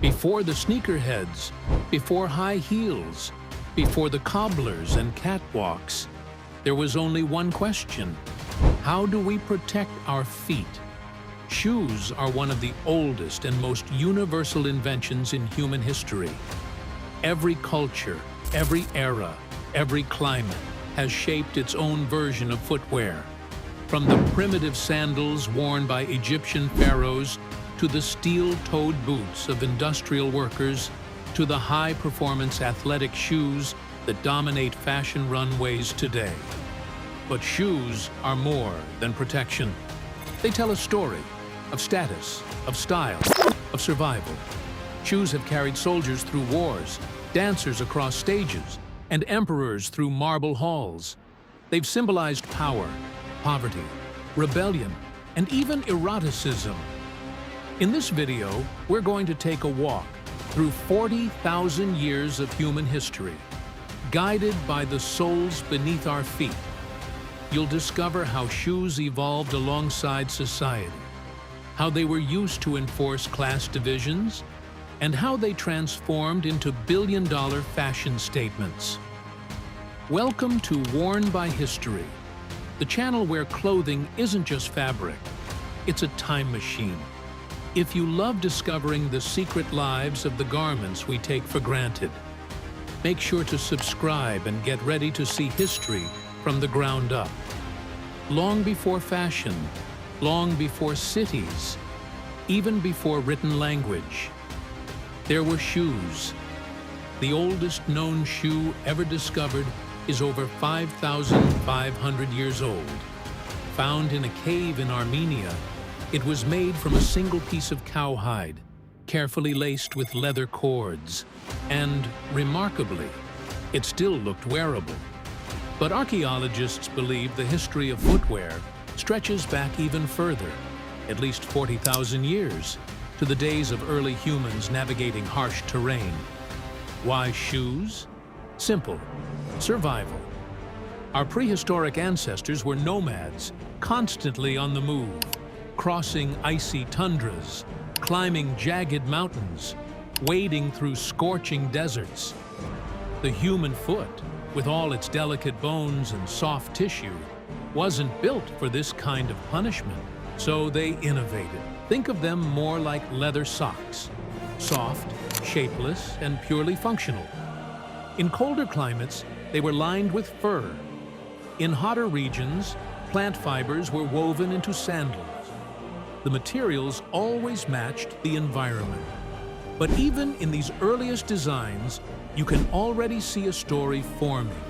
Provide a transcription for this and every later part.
Before the sneakerheads, before high heels, before the cobblers and catwalks, there was only one question: how do we protect our feet? Shoes are one of the oldest and most universal inventions in human history. Every culture, every era, every climate has shaped its own version of footwear. From the primitive sandals worn by Egyptian pharaohs to the steel-toed boots of industrial workers to the high-performance athletic shoes that dominate fashion runways today. But shoes are more than protection. They tell a story of status, of style, of survival. Shoes have carried soldiers through wars, dancers across stages, and emperors through marble halls. They've symbolized power, poverty, rebellion, and even eroticism. In this video, we're going to take a walk through 40,000 years of human history, guided by the soles beneath our feet. You'll discover how shoes evolved alongside society, how they were used to enforce class divisions, and how they transformed into billion-dollar fashion statements. Welcome to Worn by History, the channel where clothing isn't just fabric, it's a time machine. If you love discovering the secret lives of the garments we take for granted, make sure to subscribe and get ready to see history from the ground up. Long before fashion, long before cities, even before written language, there were shoes. The oldest known shoe ever discovered is over 5,500 years old. Found in a cave in Armenia, it was made from a single piece of cowhide, carefully laced with leather cords, and, remarkably, it still looked wearable. But archaeologists believe the history of footwear stretches back even further, at least 40,000 years, to the days of early humans navigating harsh terrain. Why shoes? Simple: survival. Our prehistoric ancestors were nomads, constantly on the move, crossing icy tundras, climbing jagged mountains, wading through scorching deserts. The human foot, with all its delicate bones and soft tissue, wasn't built for this kind of punishment, so they innovated. Think of them more like leather socks, soft, shapeless, and purely functional. In colder climates, they were lined with fur. In hotter regions, plant fibers were woven into sandals. The materials always matched the environment. But even in these earliest designs, you can already see a story forming.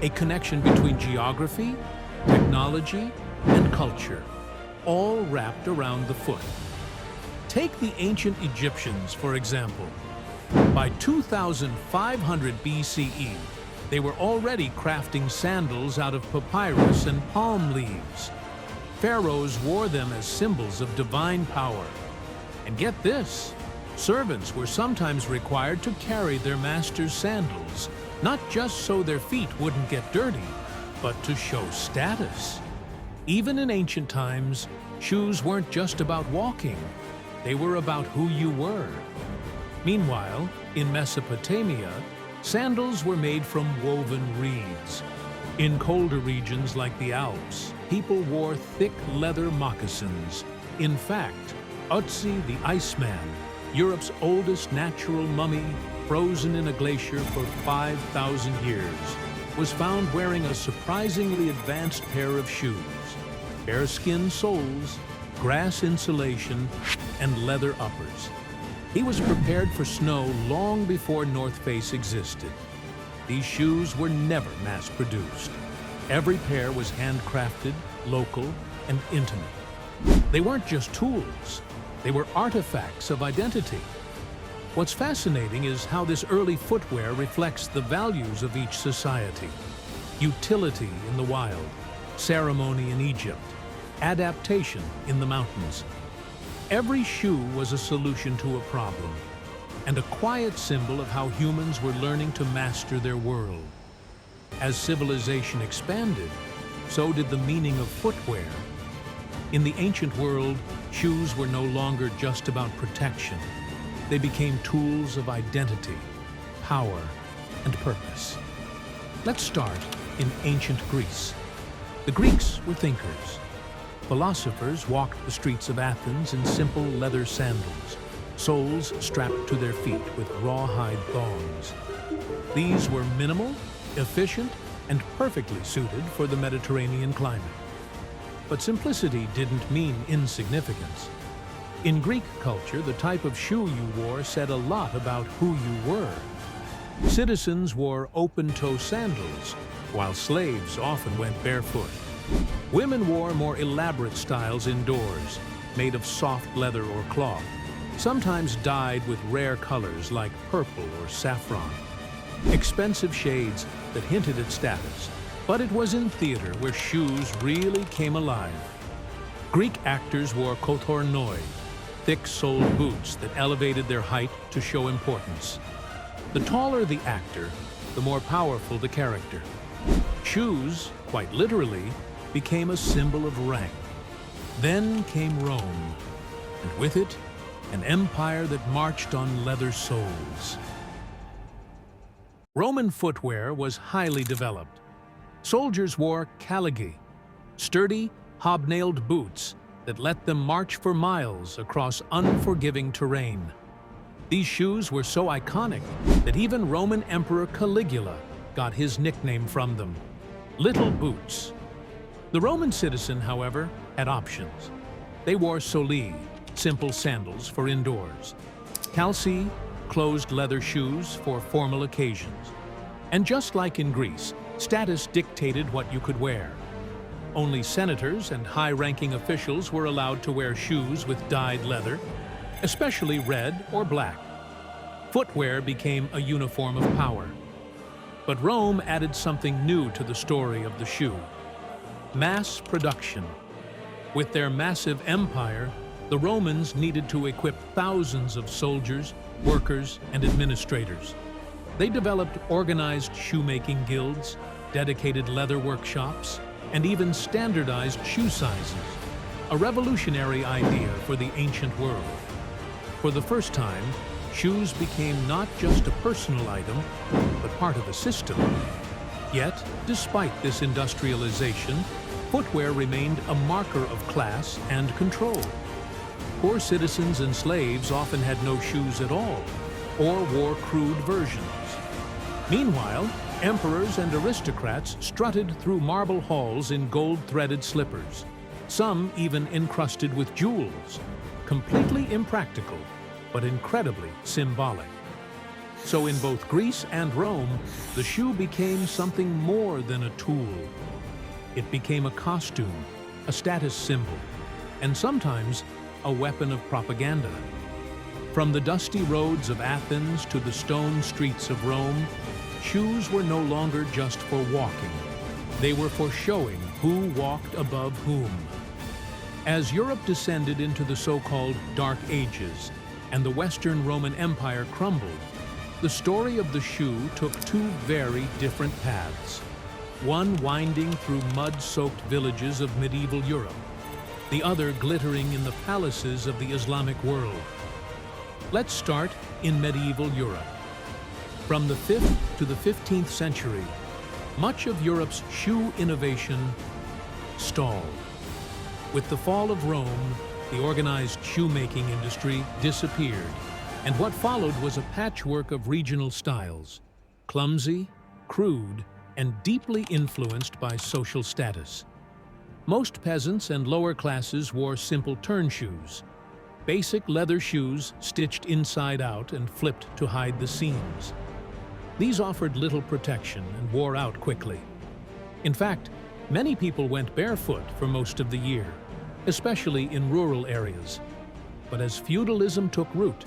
A connection between geography, technology, and culture, all wrapped around the foot. Take the ancient Egyptians, for example. By 2500 BCE, they were already crafting sandals out of papyrus and palm leaves. Pharaohs wore them as symbols of divine power. And get this, servants were sometimes required to carry their master's sandals, not just so their feet wouldn't get dirty, but to show status. Even in ancient times, shoes weren't just about walking, they were about who you were. Meanwhile, in Mesopotamia, sandals were made from woven reeds. In colder regions like the Alps, people wore thick leather moccasins. In fact, Ötzi the Iceman, Europe's oldest natural mummy, frozen in a glacier for 5,000 years, was found wearing a surprisingly advanced pair of shoes. Bearskin soles, grass insulation, and leather uppers. He was prepared for snow long before North Face existed. These shoes were never mass-produced. Every pair was handcrafted, local, and intimate. They weren't just tools, they were artifacts of identity. What's fascinating is how this early footwear reflects the values of each society. Utility in the wild, ceremony in Egypt, adaptation in the mountains. Every shoe was a solution to a problem, and a quiet symbol of how humans were learning to master their world. As civilization expanded, so did the meaning of footwear. In the ancient world, shoes were no longer just about protection. They became tools of identity, power, and purpose. Let's start in ancient Greece. The Greeks were thinkers. Philosophers walked the streets of Athens in simple leather sandals, soles strapped to their feet with rawhide thongs. These were minimal, efficient, and perfectly suited for the Mediterranean climate. But simplicity didn't mean insignificance. In Greek culture, the type of shoe you wore said a lot about who you were. Citizens wore open-toe sandals, while slaves often went barefoot. Women wore more elaborate styles indoors, made of soft leather or cloth, sometimes dyed with rare colors like purple or saffron. Expensive shades that hinted at status, but it was in theater where shoes really came alive. Greek actors wore kothornoi, thick-soled boots that elevated their height to show importance. The taller the actor, the more powerful the character. Shoes, quite literally, became a symbol of rank. Then came Rome, and with it, an empire that marched on leather soles. Roman footwear was highly developed. Soldiers wore caligae, sturdy, hobnailed boots that let them march for miles across unforgiving terrain. These shoes were so iconic that even Roman Emperor Caligula got his nickname from them, Little Boots. The Roman citizen, however, had options. They wore soli, simple sandals for indoors, calci, closed leather shoes for formal occasions. And just like in Greece, status dictated what you could wear. Only senators and high-ranking officials were allowed to wear shoes with dyed leather, especially red or black. Footwear became a uniform of power. But Rome added something new to the story of the shoe: mass production. With their massive empire, the Romans needed to equip thousands of soldiers, workers, and administrators. They developed organized shoemaking guilds, dedicated leather workshops, and even standardized shoe sizes, a revolutionary idea for the ancient world. For the first time, shoes became not just a personal item, but part of a system. Yet, despite this industrialization, footwear remained a marker of class and control. Poor citizens and slaves often had no shoes at all, or wore crude versions. Meanwhile, emperors and aristocrats strutted through marble halls in gold-threaded slippers, some even encrusted with jewels. Completely impractical, but incredibly symbolic. So in both Greece and Rome, the shoe became something more than a tool. It became a costume, a status symbol, and sometimes a weapon of propaganda. From the dusty roads of Athens to the stone streets of Rome, shoes were no longer just for walking. They were for showing who walked above whom. As Europe descended into the so-called Dark Ages and the Western Roman Empire crumbled, the story of the shoe took two very different paths. One winding through mud-soaked villages of medieval Europe, the other glittering in the palaces of the Islamic world. Let's start in medieval Europe. From the 5th to the 15th century, much of Europe's shoe innovation stalled. With the fall of Rome, the organized shoemaking industry disappeared, and what followed was a patchwork of regional styles, clumsy, crude, and deeply influenced by social status. Most peasants and lower classes wore simple turn shoes, basic leather shoes stitched inside out and flipped to hide the seams. These offered little protection and wore out quickly. In fact, many people went barefoot for most of the year, especially in rural areas. But as feudalism took root,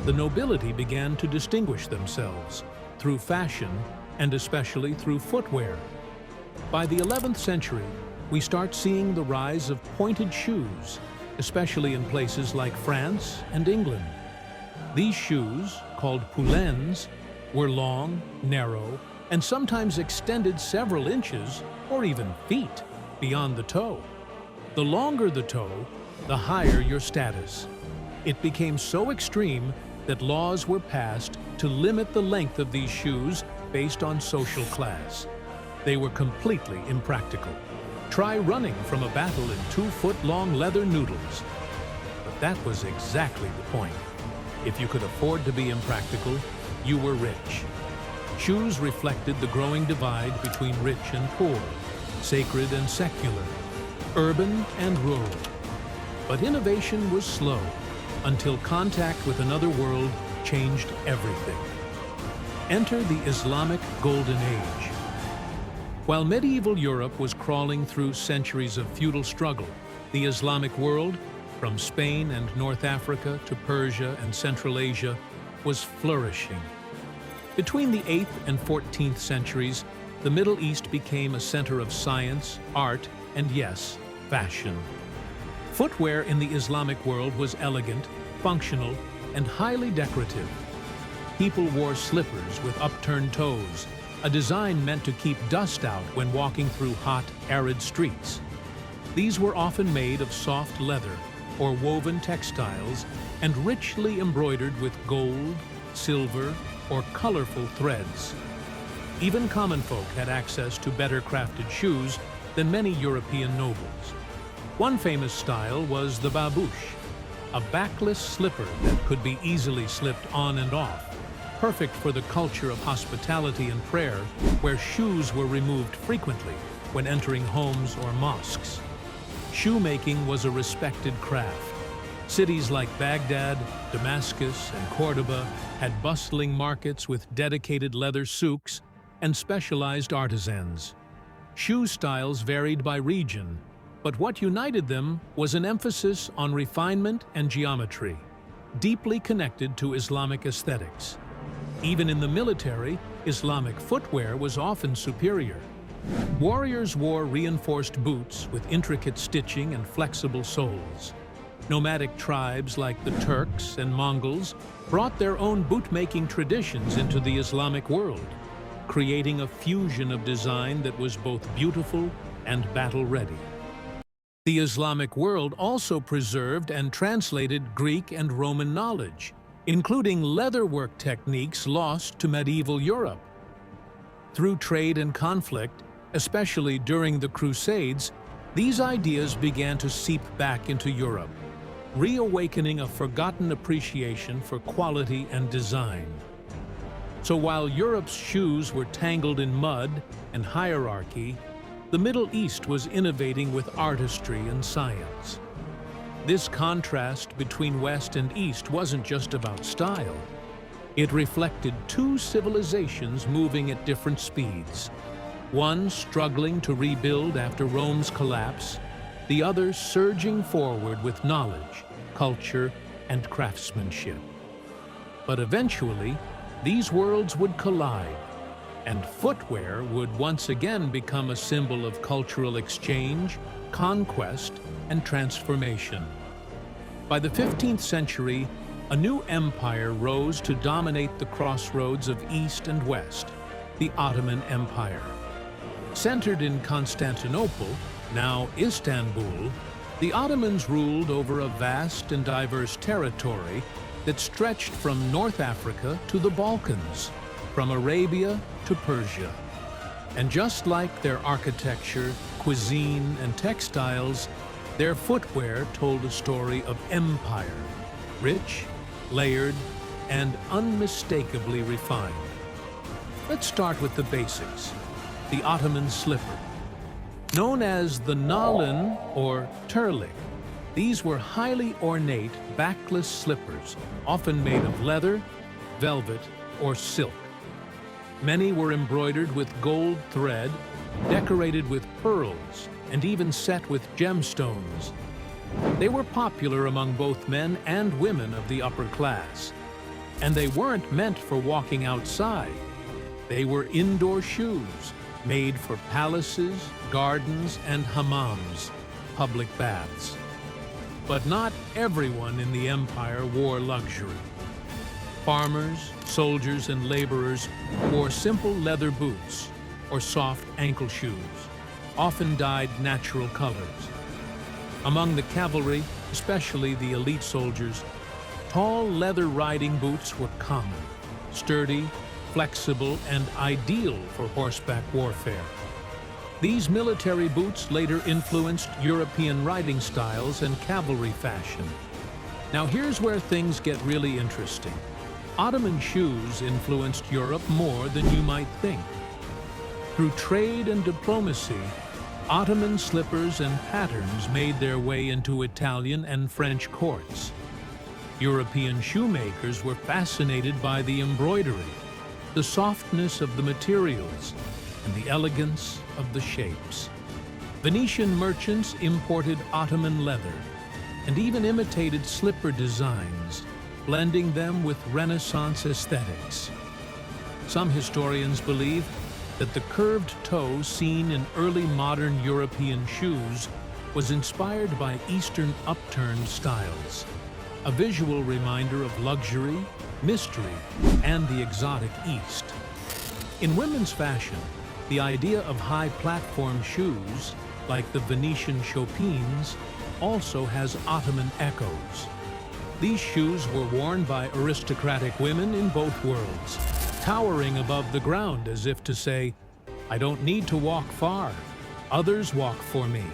the nobility began to distinguish themselves through fashion and especially through footwear. By the 11th century, we start seeing the rise of pointed shoes, especially in places like France and England. These shoes, called poulaines, were long, narrow, and sometimes extended several inches or even feet beyond the toe. The longer the toe, the higher your status. It became so extreme that laws were passed to limit the length of these shoes based on social class. They were completely impractical. Try running from a battle in 2-foot-long leather noodles. But that was exactly the point. If you could afford to be impractical, you were rich. Shoes reflected the growing divide between rich and poor, sacred and secular, urban and rural. But innovation was slow, until contact with another world changed everything. Enter the Islamic Golden Age. While medieval Europe was crawling through centuries of feudal struggle, the Islamic world, from Spain and North Africa to Persia and Central Asia, was flourishing. Between the 8th and 14th centuries, the Middle East became a center of science, art, and yes, fashion. Footwear in the Islamic world was elegant, functional, and highly decorative. People wore slippers with upturned toes, a design meant to keep dust out when walking through hot, arid streets. These were often made of soft leather or woven textiles and richly embroidered with gold, silver, or colorful threads. Even common folk had access to better crafted shoes than many European nobles. One famous style was the babouche, a backless slipper that could be easily slipped on and off, perfect for the culture of hospitality and prayer, where shoes were removed frequently when entering homes or mosques. Shoemaking was a respected craft. Cities like Baghdad, Damascus, and Cordoba had bustling markets with dedicated leather souks and specialized artisans. Shoe styles varied by region, but what united them was an emphasis on refinement and geometry, deeply connected to Islamic aesthetics. Even in the military, Islamic footwear was often superior. Warriors wore reinforced boots with intricate stitching and flexible soles. Nomadic tribes like the Turks and Mongols brought their own boot-making traditions into the Islamic world, creating a fusion of design that was both beautiful and battle-ready. The Islamic world also preserved and translated Greek and Roman knowledge, including leatherwork techniques lost to medieval Europe. Through trade and conflict, especially during the Crusades, these ideas began to seep back into Europe, reawakening a forgotten appreciation for quality and design. So while Europe's shoes were tangled in mud and hierarchy, the Middle East was innovating with artistry and science. This contrast between West and East wasn't just about style. It reflected two civilizations moving at different speeds, one struggling to rebuild after Rome's collapse, the other surging forward with knowledge, culture, and craftsmanship. But eventually, these worlds would collide, and footwear would once again become a symbol of cultural exchange, conquest, and transformation. By the 15th century, a new empire rose to dominate the crossroads of East and West, the Ottoman Empire. Centered in Constantinople, now Istanbul, the Ottomans ruled over a vast and diverse territory that stretched from North Africa to the Balkans, from Arabia to Persia. And just like their architecture, cuisine, and textiles, their footwear told a story of empire, rich, layered, and unmistakably refined. Let's start with the basics. The Ottoman slipper. Known as the nalin or terlik, these were highly ornate, backless slippers, often made of leather, velvet, or silk. Many were embroidered with gold thread, decorated with pearls, and even set with gemstones. They were popular among both men and women of the upper class. And they weren't meant for walking outside. They were indoor shoes, made for palaces, gardens, and hammams, public baths. But not everyone in the empire wore luxury. Farmers, soldiers, and laborers wore simple leather boots or soft ankle shoes, often dyed natural colors. Among the cavalry, especially the elite soldiers, Tall leather riding boots were common, sturdy, flexible, and ideal for horseback warfare. These military boots later influenced European riding styles and cavalry fashion. Now here's where things get really interesting. Ottoman shoes influenced Europe more than you might think. Through trade and diplomacy, Ottoman slippers and patterns made their way into Italian and French courts. European shoemakers were fascinated by the embroidery, the softness of the materials, and the elegance of the shapes. Venetian merchants imported Ottoman leather and even imitated slipper designs, blending them with Renaissance aesthetics. Some historians believe that the curved toe seen in early modern European shoes was inspired by Eastern upturned styles, a visual reminder of luxury, mystery, and the exotic East. In women's fashion, the idea of high platform shoes, like the Venetian chopines, also has Ottoman echoes. These shoes were worn by aristocratic women in both worlds, towering above the ground as if to say, "I don't need to walk far, others walk for me."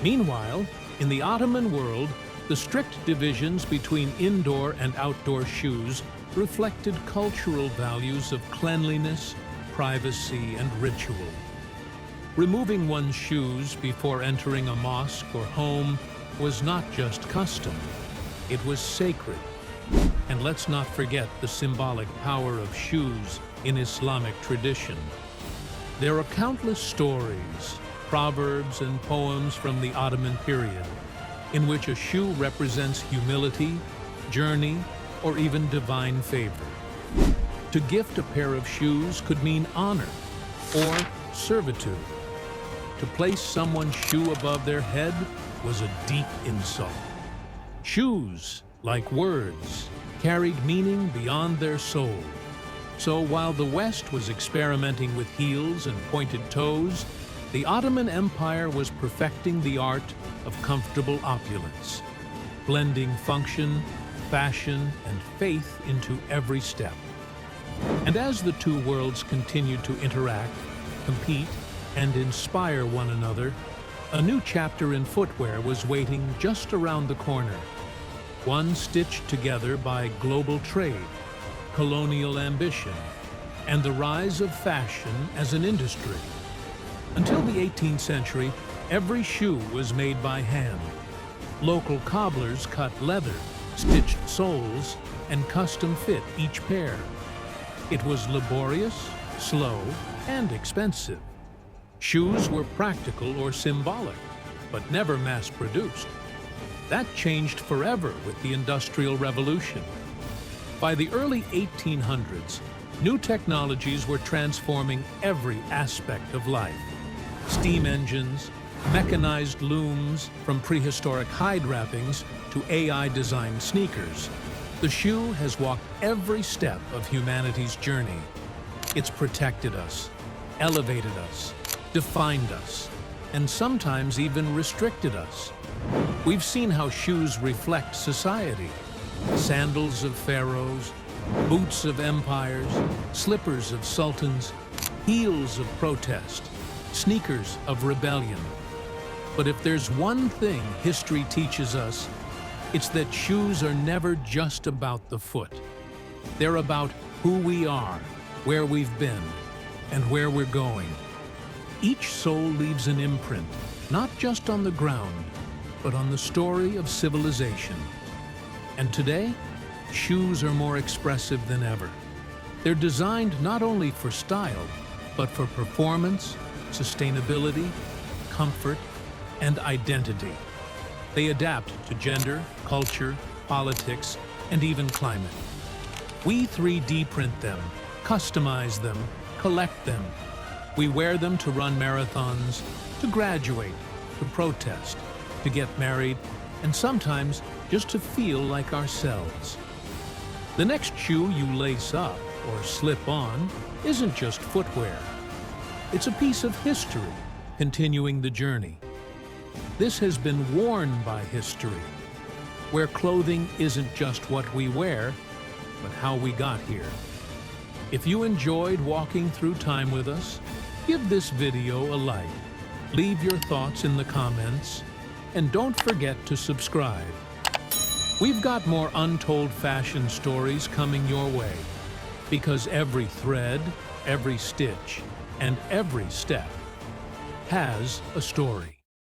Meanwhile, in the Ottoman world, the strict divisions between indoor and outdoor shoes reflected cultural values of cleanliness, privacy, and ritual. Removing one's shoes before entering a mosque or home was not just custom, it was sacred. And let's not forget the symbolic power of shoes in Islamic tradition. There are countless stories, proverbs, and poems from the Ottoman period in which a shoe represents humility, journey, or even divine favor. To gift a pair of shoes could mean honor or servitude. To place someone's shoe above their head was a deep insult. Shoes, like words, carried meaning beyond their soul. So while the West was experimenting with heels and pointed toes, the Ottoman Empire was perfecting the art of comfortable opulence, blending function, fashion, and faith into every step. And as the two worlds continued to interact, compete, and inspire one another, a new chapter in footwear was waiting just around the corner. One stitched together by global trade, colonial ambition, and the rise of fashion as an industry. Until the 18th century, every shoe was made by hand. Local cobblers cut leather, stitched soles, and custom fit each pair. It was laborious, slow, and expensive. Shoes were practical or symbolic, but never mass-produced. That changed forever with the Industrial Revolution. By the early 1800s, new technologies were transforming every aspect of life. Steam engines, mechanized looms, from prehistoric hide wrappings to AI-designed sneakers. The shoe has walked every step of humanity's journey. It's protected us, elevated us, defined us, and sometimes even restricted us. We've seen how shoes reflect society. Sandals of pharaohs, boots of empires, slippers of sultans, heels of protest, sneakers of rebellion. But if there's one thing history teaches us, it's that shoes are never just about the foot. They're about who we are, where we've been, and where we're going. Each sole leaves an imprint, not just on the ground, but on the story of civilization. And today, shoes are more expressive than ever. They're designed not only for style, but for performance, sustainability, comfort, and identity. They adapt to gender, culture, politics, and even climate. We 3D print them, customize them, collect them. We wear them to run marathons, to graduate, to protest, to get married, and sometimes just to feel like ourselves. The next shoe you lace up or slip on isn't just footwear. It's a piece of history, continuing the journey. This has been worn by history. where clothing isn't just what we wear, but how we got here. If you enjoyed walking through time with us, give this video a like, leave your thoughts in the comments, and don't forget to subscribe. We've got more untold fashion stories coming your way, because every thread, every stitch, and every step has a story.